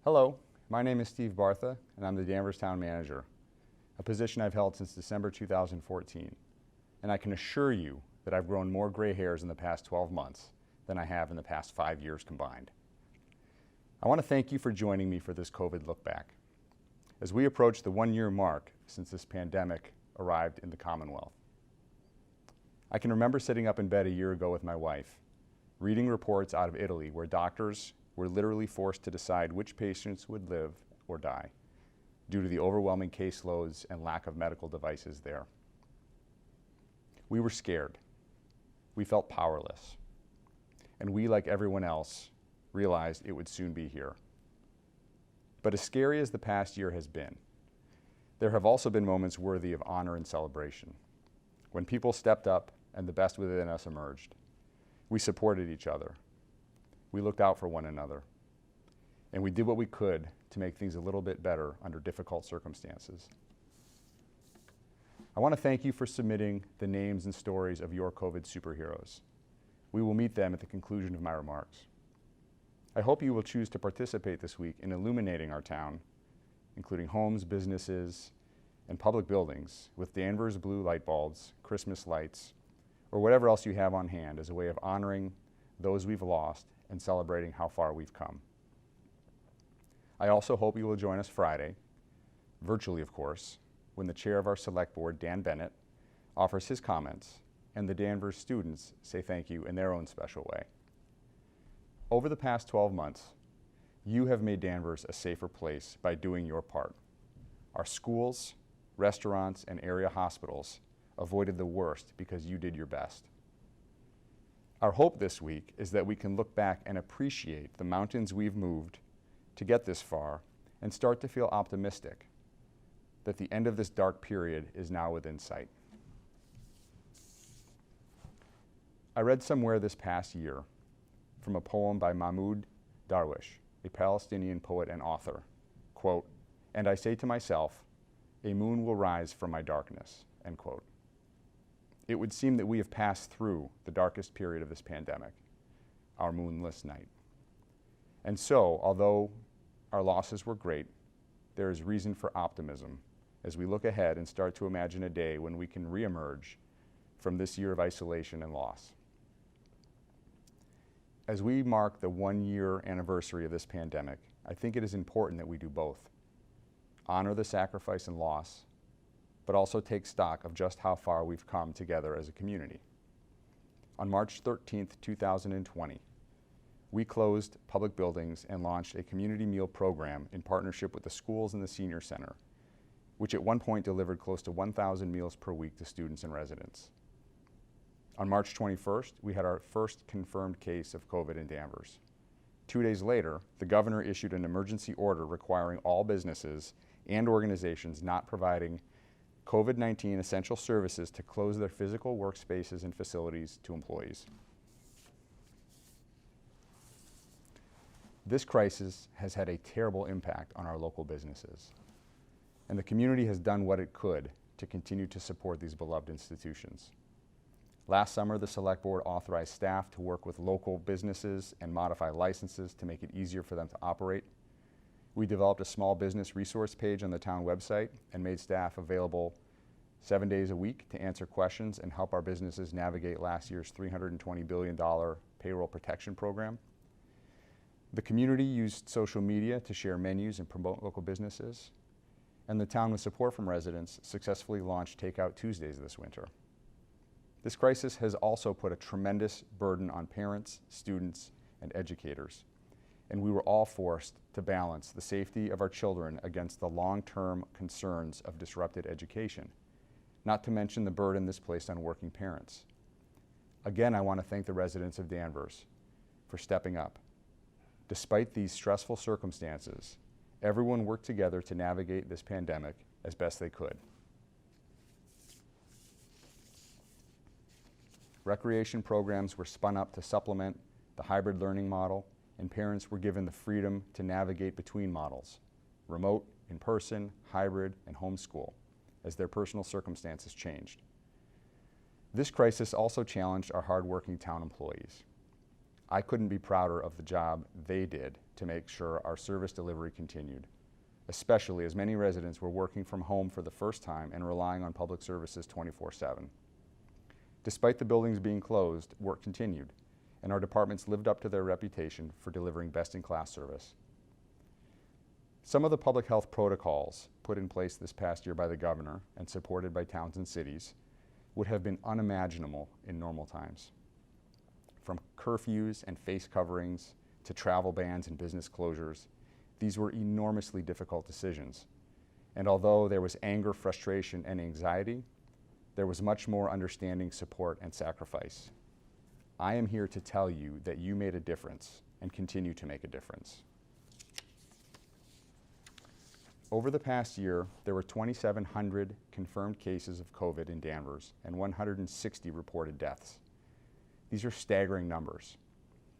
Hello, my name is Steve Bartha, and I'm the Danvers Town Manager, a position I've held since December 2014. And I can assure you that I've grown more gray hairs in the past 12 months than I have in the past 5 years combined. I want to thank you for joining me for this COVID look back, as we approach the 1-year mark since this pandemic arrived in the Commonwealth. I can remember sitting up in bed a year ago with my wife, reading reports out of Italy where doctors were literally forced to decide which patients would live or die due to the overwhelming caseloads and lack of medical devices there. We were scared. We felt powerless. And we, like everyone else, realized it would soon be here. But as scary as the past year has been, there have also been moments worthy of honor and celebration, when people stepped up and the best within us emerged. We supported each other. We looked out for one another, and we did what we could to make things a little bit better under difficult circumstances. I want to thank you for submitting the names and stories of your COVID superheroes. We will meet them at the conclusion of my remarks. I hope you will choose to participate this week in illuminating our town, including homes, businesses, and public buildings with Danvers blue light bulbs, Christmas lights, or whatever else you have on hand as a way of honoring those we've lost and celebrating how far we've come. I also hope you will join us Friday, virtually of course, when the chair of our select board, Dan Bennett, offers his comments and the Danvers students say thank you in their own special way. Over the past 12 months, you have made Danvers a safer place by doing your part. Our schools, restaurants, and area hospitals avoided the worst because you did your best. Our hope this week is that we can look back and appreciate the mountains we've moved to get this far and start to feel optimistic that the end of this dark period is now within sight. I read somewhere this past year from a poem by Mahmoud Darwish, a Palestinian poet and author, quote, "And I say to myself, a moon will rise from my darkness," end quote. It would seem that we have passed through the darkest period of this pandemic, our moonless night. And so, although our losses were great, there is reason for optimism as we look ahead and start to imagine a day when we can reemerge from this year of isolation and loss. As we mark the 1-year anniversary of this pandemic, I think it is important that we do both. Honor the sacrifice and loss, but also take stock of just how far we've come together as a community. On March 13th, 2020, we closed public buildings and launched a community meal program in partnership with the schools and the senior center, which at one point delivered close to 1,000 meals per week to students and residents. On March 21st, we had our first confirmed case of COVID in Danvers. 2 days later, the governor issued an emergency order requiring all businesses and organizations not providing COVID-19 essential services to close their physical workspaces and facilities to employees. This crisis has had a terrible impact on our local businesses, and the community has done what it could to continue to support these beloved institutions. Last summer, the Select Board authorized staff to work with local businesses and modify licenses to make it easier for them to operate. We developed a small business resource page on the town website and made staff available 7 days a week to answer questions and help our businesses navigate last year's $320 billion payroll protection program. The community used social media to share menus and promote local businesses, and the town, with support from residents, successfully launched Takeout Tuesdays this winter. This crisis has also put a tremendous burden on parents, students, and educators, and we were all forced to balance the safety of our children against the long-term concerns of disrupted education, not to mention the burden this placed on working parents. Again, I want to thank the residents of Danvers for stepping up. Despite these stressful circumstances, everyone worked together to navigate this pandemic as best they could. Recreation programs were spun up to supplement the hybrid learning model, and parents were given the freedom to navigate between models, remote, in-person, hybrid, and homeschool, as their personal circumstances changed. This crisis also challenged our hardworking town employees. I couldn't be prouder of the job they did to make sure our service delivery continued, especially as many residents were working from home for the first time and relying on public services 24/7. Despite the buildings being closed, work continued, and our departments lived up to their reputation for delivering best-in-class service. Some of the public health protocols put in place this past year by the governor and supported by towns and cities would have been unimaginable in normal times. From curfews and face coverings to travel bans and business closures, these were enormously difficult decisions. And although there was anger, frustration, and anxiety, there was much more understanding, support, and sacrifice. I am here to tell you that you made a difference and continue to make a difference. Over the past year, there were 2,700 confirmed cases of COVID in Danvers and 160 reported deaths. These are staggering numbers,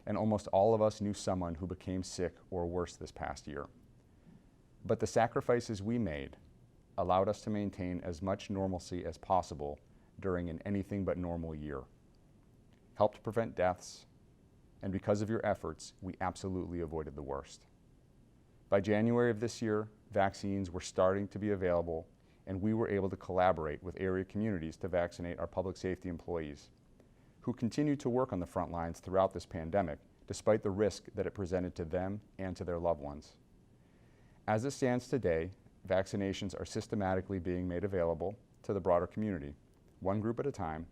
and almost all of us knew someone who became sick or worse this past year. But the sacrifices we made allowed us to maintain as much normalcy as possible during an anything but normal year, helped prevent deaths, and because of your efforts, we absolutely avoided the worst. By January of this year, vaccines were starting to be available, and we were able to collaborate with area communities to vaccinate our public safety employees, who continued to work on the front lines throughout this pandemic, despite the risk that it presented to them and to their loved ones. As it stands today, vaccinations are systematically being made available to the broader community, one group at a time,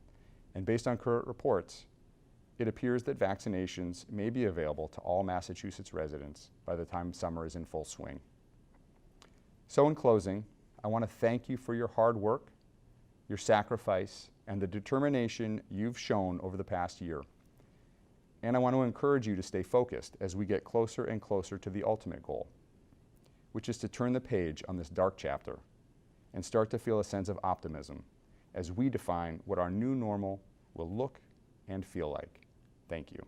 and based on current reports, it appears that vaccinations may be available to all Massachusetts residents by the time summer is in full swing. So in closing, I want to thank you for your hard work, your sacrifice, and the determination you've shown over the past year. And I want to encourage you to stay focused as we get closer and closer to the ultimate goal, which is to turn the page on this dark chapter and start to feel a sense of optimism as we define what our new normal will look and feel like. Thank you.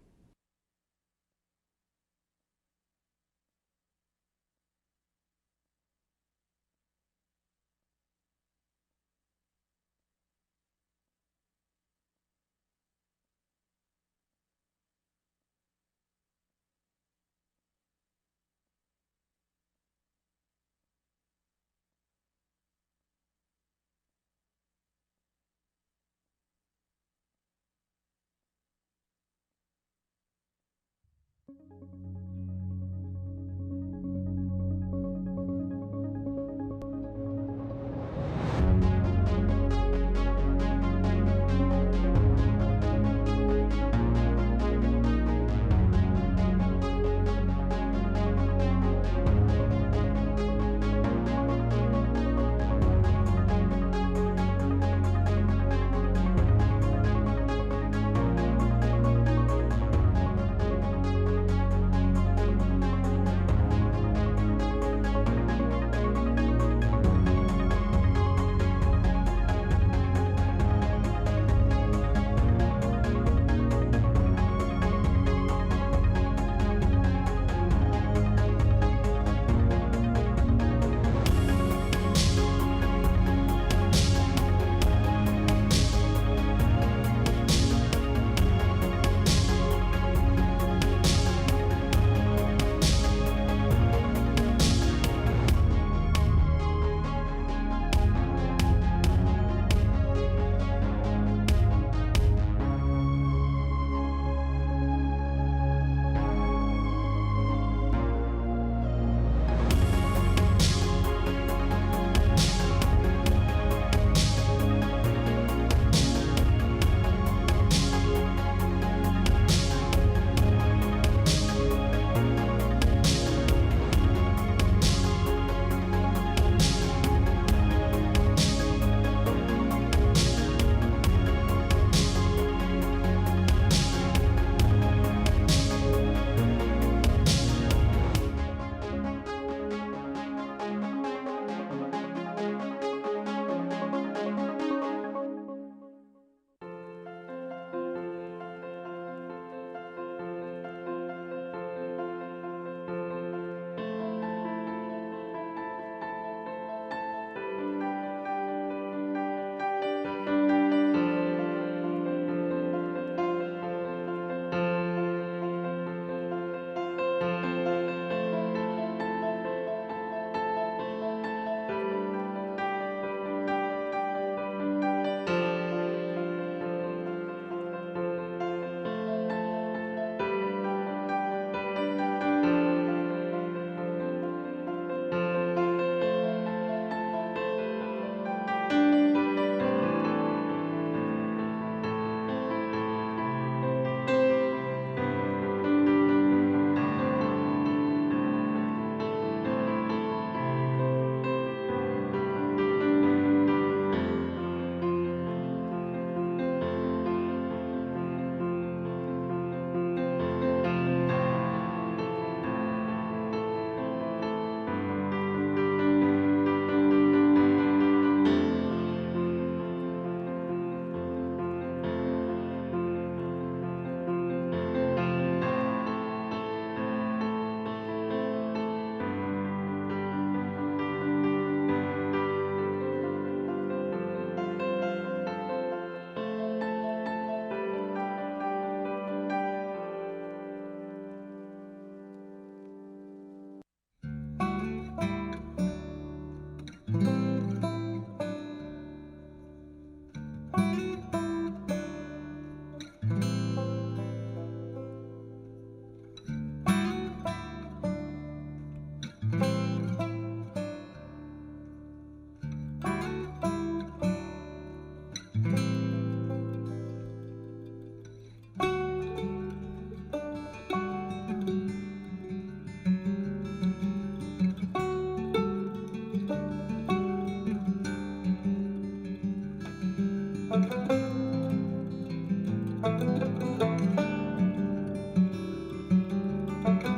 you.